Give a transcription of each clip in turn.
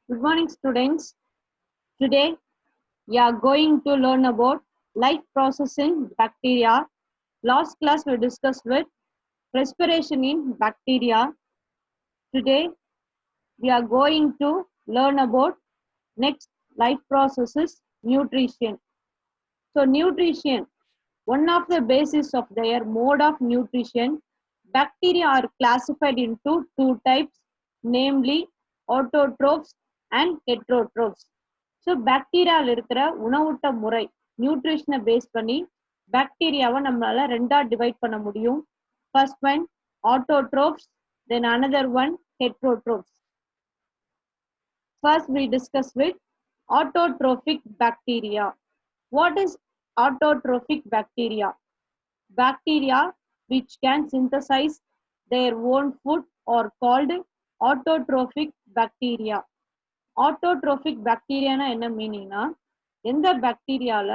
Good morning, students. Today, we are going to learn about life process in bacteria. Last class, we discussed with respiration in bacteria. Today, we are going to learn about next life processes, nutrition. So, nutrition, one of the basis of their mode of nutrition. Bacteria are classified into two types, namely autotrophs and heterotrophs. So பாக்டீரியாவில் இருக்கிற உணவூட்ட முறை நியூட்ரிஷனை base பண்ணி பாக்டீரியாவை நம்மளால ரெண்டா divide பண்ண முடியும். First one autotrophs, then another one heterotrophs. First we discuss with autotrophic bacteria. What is autotrophic bacteria? Bacteria which can synthesize their own food are called autotrophic bacteria. Autotrophic பாக்டீரியானா என்ன மீனிங்னா, எந்த பாக்டீரியால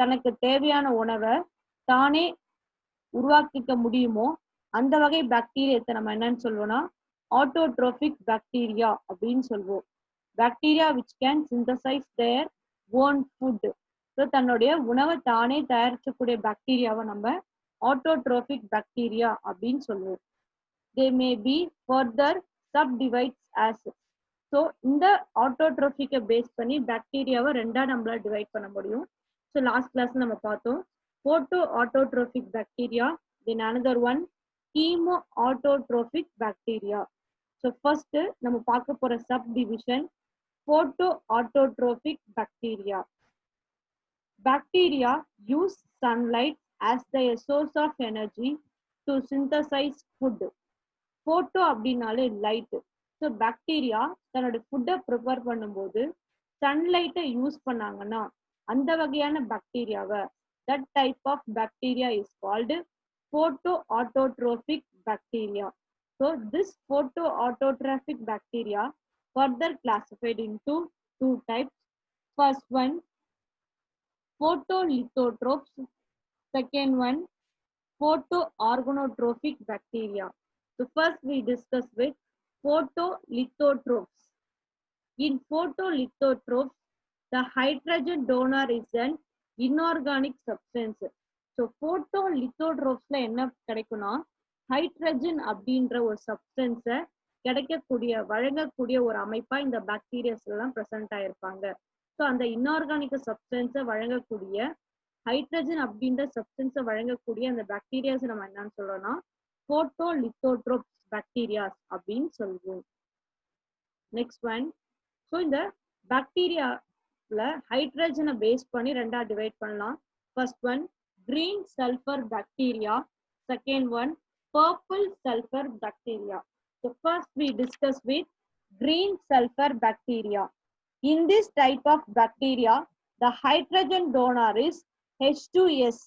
தனக்கு தேவையான உணவை தானே உருவாக்கிக்க முடியுமோ அந்த வகை பாக்டீரியத்தை நம்ம என்னன்னு சொல்வோம்னா ஆட்டோட்ரோபிக் பாக்டீரியா அப்படின்னு சொல்வோம். Bacteria which can synthesise their own food. So தன்னுடைய உணவை தானே தயாரிக்கக்கூடிய பாக்டீரியாவை நம்ம ஆட்டோட்ரோபிக் பாக்டீரியா அப்படின்னு சொல்லுவோம். They may be further subdivides as. So இந்த ஆட்டோட்ரோபிக்கை பேஸ் பண்ணி பாக்டீரியாவை ரெண்டா நம்மளால டிவைட் பண்ண முடியும். ஸோ லாஸ்ட் கிளாஸ் நம்ம பார்த்தோம் photo autotrophic bacteria, then another one chemo autotrophic bacteria. So first நம்ம பார்க்க போற subdivision photo autotrophic bacteria. Bacteria use sunlight as their source of energy to synthesize food. Photo அப்படின்னாலே light. So bacteria தன்னோட ஃபுட்டை prepare பண்ணும்போது சன்லைட்டை use பண்ணாங்கன்னா அந்த வகையான பாக்டீரியாவை that type of bacteria is called photo autotrophic bacteria. So this photo autotrophic bacteria further classified into two types. First one photolithotrophs, second one photoorganotrophic bacteria. So first we discuss with photolithotrophs. In photolithotrophs, the hydrogen donor is an inorganic substance. So photolithotrophsல என்ன கிடைக்கும்னா hydrogen அப்படின்ற ஒரு சப்ஸ்டன்ஸை கிடைக்கக்கூடிய வழங்கக்கூடிய ஒரு அமைப்பா இந்த bacterias எல்லாம் present ஆயிருப்பாங்க. So அந்த இன்ஆர்கானிக் சப்ஸ்டன்ஸை வழங்கக்கூடிய ஹைட்ரஜன் அப்படின்ற சப்ஸ்டன்ஸை வழங்கக்கூடிய அந்த பாக்டீரியாஸ் நம்ம என்னன்னு சொல்றோம்னா photolithotrophs பாக்டீரியாஸ் அப்படின்னு சொல்லுவோம். நெக்ஸ்ட் ஒன், ஸோ இந்த பாக்டீரியால ஹைட்ரஜனை பேஸ் பண்ணி ரெண்டா டிவைட் பண்ணலாம். First one green sulphur bacteria, second one purple sulphur bacteria. So first we discuss with green sulfur bacteria. In this type of bacteria, the hydrogen donor is H2S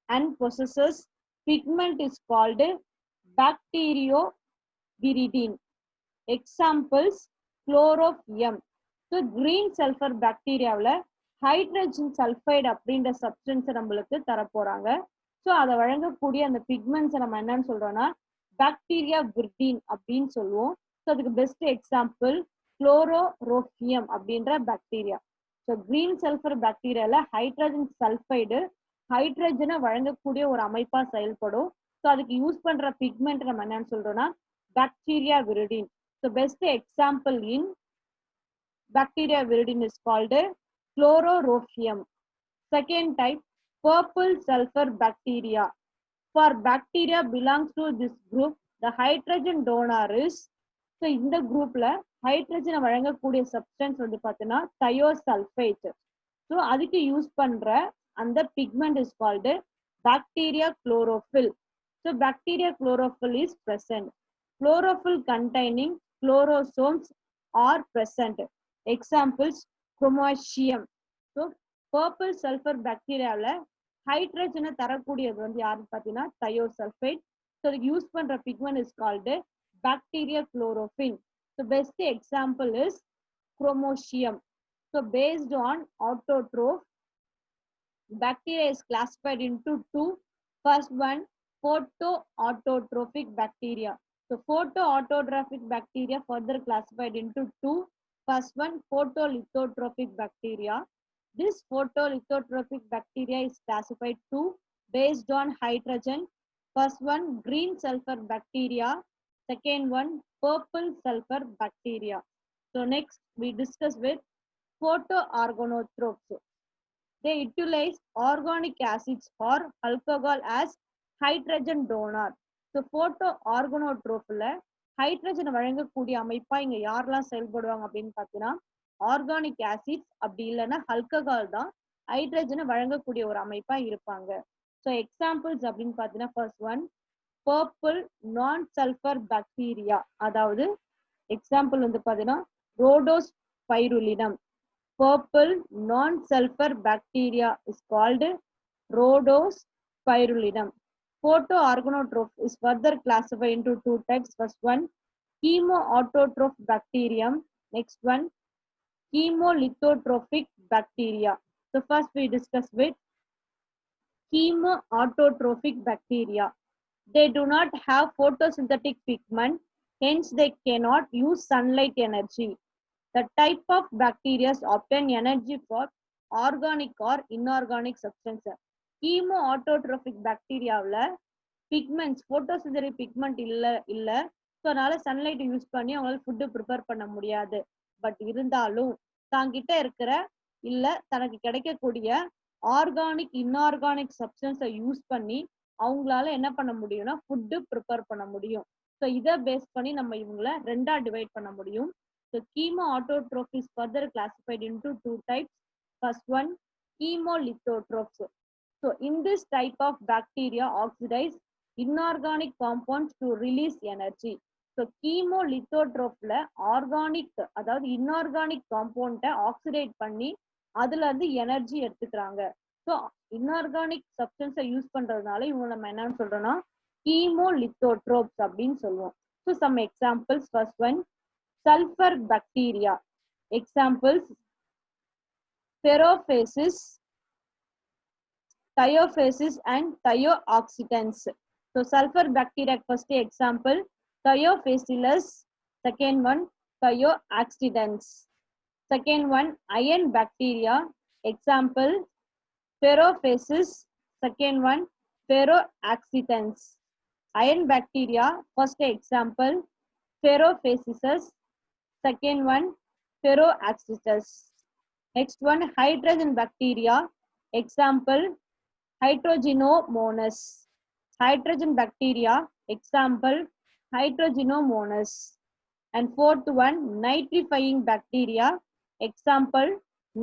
and possesses pigment is called bacterioviridin. Examples chlorophyll. So green sulfur bacteria ல hydrogen sulfide அப்படின்ற substance நம்மளுக்கு தர போறாங்க. So அதை வழங்கக்கூடிய அந்த பிக்மெண்ட்ஸை நம்ம என்னன்னு சொல்றோம்னா பாக்டீரியா விரிடின் அப்படின்னு சொல்லுவோம். ஸோ அதுக்கு பெஸ்ட் எக்ஸாம்பிள் குளோரோரோஃபியம் அப்படின்ற பாக்டீரியா. ஸோ கிரீன் சல்ஃபர் பாக்டீரியால ஹைட்ரஜன் சல்ஃபைடு ஹைட்ரஜனை வழங்கக்கூடிய ஒரு அமைப்பா செயல்படும். ஸோ அதுக்கு யூஸ் பண்ற பிக்மெண்ட் நம்ம என்னன்னு சொல்றோம்னா bacterioviridin. So best example in bacterioviridin is called chlorobium. Second type purple sulphur bacteria. For bacteria belongs to this group, the hydrogen donor is, so இந்த குரூப்ல ஹைட்ரஜனை வழங்கக்கூடிய சப்ஸ்டன்ஸ் வந்து பார்த்தீங்கன்னா தயோசல்ஃபேட். ஸோ அதுக்கு யூஸ் பண்ற அந்த pigment is called bacteriochlorophyll. So bacteriochlorophyll is present. Chlorophyll containing chlorosomes are present. Examples chromacium. So purple sulphur பாக்டீரியாவில் ஹைட்ரஜனை தரக்கூடியது வந்து யாருன்னு பார்த்தீங்கன்னா தயோசல்ஃபேட். ஸோ அதுக்கு யூஸ் பண்ற pigment is called bacteriochlorophyll. So best example is chromacium. So based on autotroph, bacteria is classified into two. First one photoautotrophic bacteria. So photoautotrophic bacteria further classified into two. First one, photolithotrophic bacteria. This photolithotrophic bacteria is classified two based on hydrogen. First one, green sulfur bacteria. Second one, purple sulfur bacteria. So next we discuss with photoorganotrophs. They utilize organic acids or alcohol as hydrogen donor. So photoorganotroph-ல hydrogen வழங்கக்கூடிய அமைப்பா இங்க யாரெல்லாம் செயல்படுவாங்க அப்படின்னு பாத்தீங்கன்னா organic acids அப்படி இல்லைன்னா alcohol தான் ஹைட்ரஜனை வழங்கக்கூடிய ஒரு அமைப்பா இருப்பாங்க. ஸோ எக்ஸாம்பிள்ஸ் அப்படின்னு பாத்தீங்கன்னா ஃபர்ஸ்ட் ஒன் பர்பிள் நான் சல்ஃபர் பாக்டீரியா, அதாவது எக்ஸாம்பிள் வந்து பாத்தீங்கன்னா ரோடோஸ்பைருலினம். Purple non-sulfur bacteria is called Rhodospirullinum. Photoorganotroph is further classified into two types. First one, chemoautotroph bacterium. Next one, chemolithotrophic bacteria. So first we discuss with chemoautotrophic bacteria. They do not have photosynthetic pigment, hence they cannot use sunlight energy. The type of bacteria obtain energy for organic or inorganic substance. Chemoautotrophic bacteria pigments, photosynthetic pigment இல்ல so அதனால sunlight use பண்ணி அவங்களால food prepare பண்ண முடியாது. But இருந்தாலும் தாங்கிட்ட இருக்கிற இல்ல தனக்கு கிடைக்கக்கூடிய ஆர்கானிக் இன்ஆர்கானிக் சப்ஸ்டன்ஸை யூஸ் பண்ணி அவங்களால என்ன பண்ண முடியும்னா ஃபுட்டு ப்ரிப்பேர் பண்ண முடியும். ஸோ இதை பேஸ் பண்ணி நம்ம இவங்களை ரெண்டா டிவைட் பண்ண முடியும். So chemoautotroph is further classified into two types. First one, chemolithotrophs. So in this type of bacteria oxidize inorganic compounds to release energy. So chemolithotroph-ல organic அதாவது inorganic compound oxidate பண்ணி அதுல இருந்து எனர்ஜி எடுத்துக்கிறாங்க. ஸோ இன்ஆர்கானிக் சப்ஸ்டன்ஸை யூஸ் பண்றதுனால இவங்க நம்ம என்னன்னு சொல்றோம்னா chemolithotrophs அப்படின்னு சொல்லுவோம். So some examples. First one, sulfur bacteria. Examples, Ferrophasis, Thiophasis and Thiooxidans. So sulfur bacteria first example, Thiophacillus. Second one, Thiooxidans. Second one, iron bacteria. Example, Ferrophasis. Second one, Thiooxidans. Iron bacteria first example, Ferrophacis. Second one, Thiooxidans. Next one, hydrogen bacteria. Example, Hydrogenomonas. Hydrogen bacteria. Example, Hydrogenomonas. And fourth one, nitrifying bacteria. Example,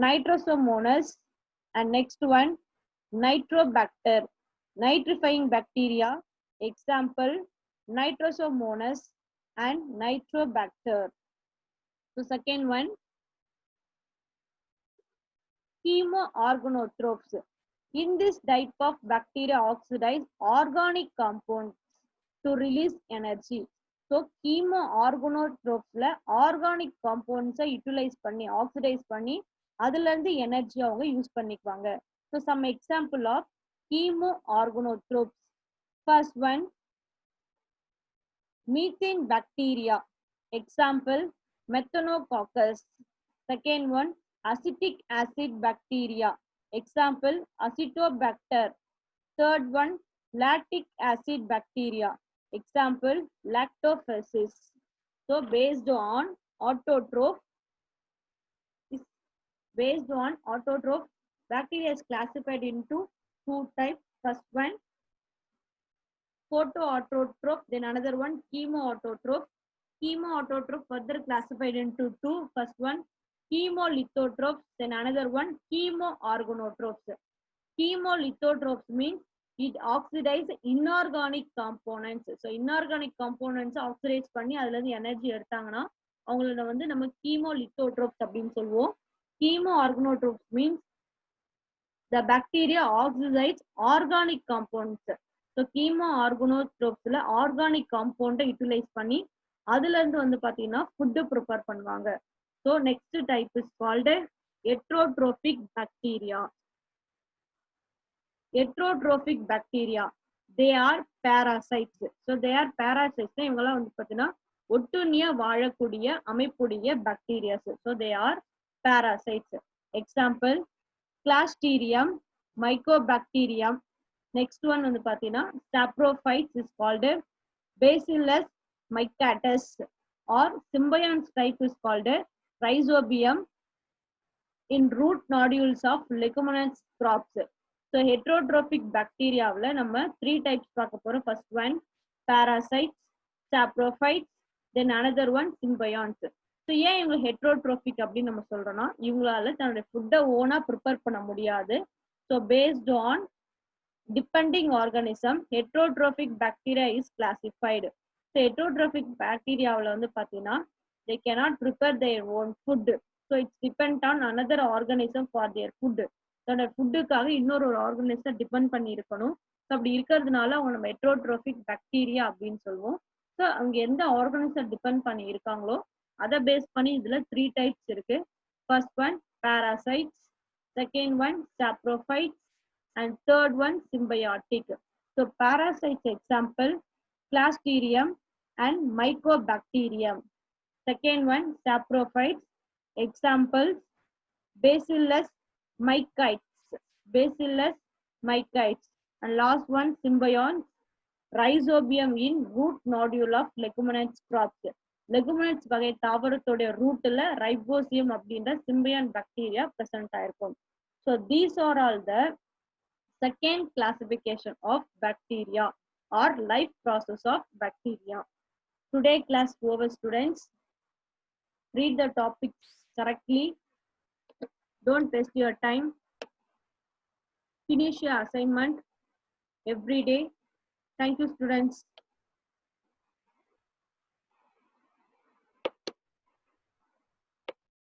Nitrosomonas. And next one, Nitrobacter. Nitrifying bacteria. Example, Nitrosomonas and Nitrobacter. So second one, chemoorganotrophs. In this type of bacteria oxidize organic compounds to release energy. So chemoorganotrophs organic compounds utilize பண்ணி oxidize பண்ணி அதுல இருந்து energy அவங்க use பண்ணிக்குவாங்க. So some example of chemoorganotrophs. First one, methane bacteria. Example, Methanococcus. Second one, acetic acid bacteria. Example, Acetobacter. Third one, lactic acid bacteria. Example, Lactophasis. So based on autotroph, bacteria is classified into two types. First one, photoautotroph, then another one, chemoautotroph. Chemoautotroph further classified into two. First one, chemolithotrophs, then another one, chemoorganotrophs. Chemolithotrophs means it oxidizes inorganic components. So inorganic components oxidize பண்ணி அதுல இருந்து energy எடுத்தாங்கன்னா அவங்கள வந்து நம்ம chemolithotrophs அப்படின்னு சொல்லுவோம். Chemoorganotrophs means the bacteria oxidize organic compounds. So chemoorganotrophs organic compound utilize பண்ணி அதுல இருந்து வந்து பாத்தீங்கன்னா ஃபுட் ப்ரிப்பேர் பண்ணுவாங்க. So next type is called heterotrophic bacteria. Heterotrophic bacteria, they are parasites. So they are parasites. இவங்கெல்லாம் வந்து பாத்தீங்கன்னா ஒட்டுண்ணிய வாழக்கூடிய அமைப்புடைய bacterias. So they are parasites. Example clostridium, mycobacterium. Next one வந்து பார்த்தீங்கன்னா saprophytes is called bacillus mycoides or symbionts type is called rhizobium in root nodules of leguminous crops. So heterotrophic bacteria நம்ம 3 types பார்க்க போறோம். First one parasites, saprophytes, then another one symbionts. So ஏன் இவங்க heterotrophic அப்படின்னு நம்ம சொல்றோம்னா இவங்களால தன்னுடைய ஃபுட்டை ஓனா ப்ரிப்பேர் பண்ண முடியாது. So based on depending organism, heterotrophic bacteria is classified. So heterotrophic bacteria வந்து பார்த்தீங்கன்னா they cannot prepare their own food. So it's depend on another organism for their food. தன்னோட ஃபுட்டுக்காக இன்னொரு ஒரு ஆர்கனிசத்தை டிபெண்ட் பண்ணி இருக்கணும். ஸோ அப்படி இருக்கிறதுனால அவங்க நம்ம ஹெட்ரோட்ரோபிக் பாக்டீரியா அப்படின்னு சொல்லுவோம். ஸோ அவங்க எந்த ஆர்கனிசத்தை டிபெண்ட் பண்ணி இருக்காங்களோ அதை பேஸ் பண்ணி இதுல 3 டைப்ஸ் இருக்கு. First one parasites, second one saprophytes, and third one symbiotic. So parasites example Clostridium and Mycobacterium. Second one saprophytes examples Bacillus mycetes, Bacillus mycetes, and last one symbionts Rhizobium in root nodule of leguminous crops. Leguminous வகை தாவரத்தோட ரூட்ல ரைபோசியம் அப்படின்ற Symbian bacteria present ஆயிருக்கும். So these are all the second classification of bacteria or life process of bacteria. Today class over students. Read the topics correctly. Don't waste your time. Finish your assignment every day. Thank you students.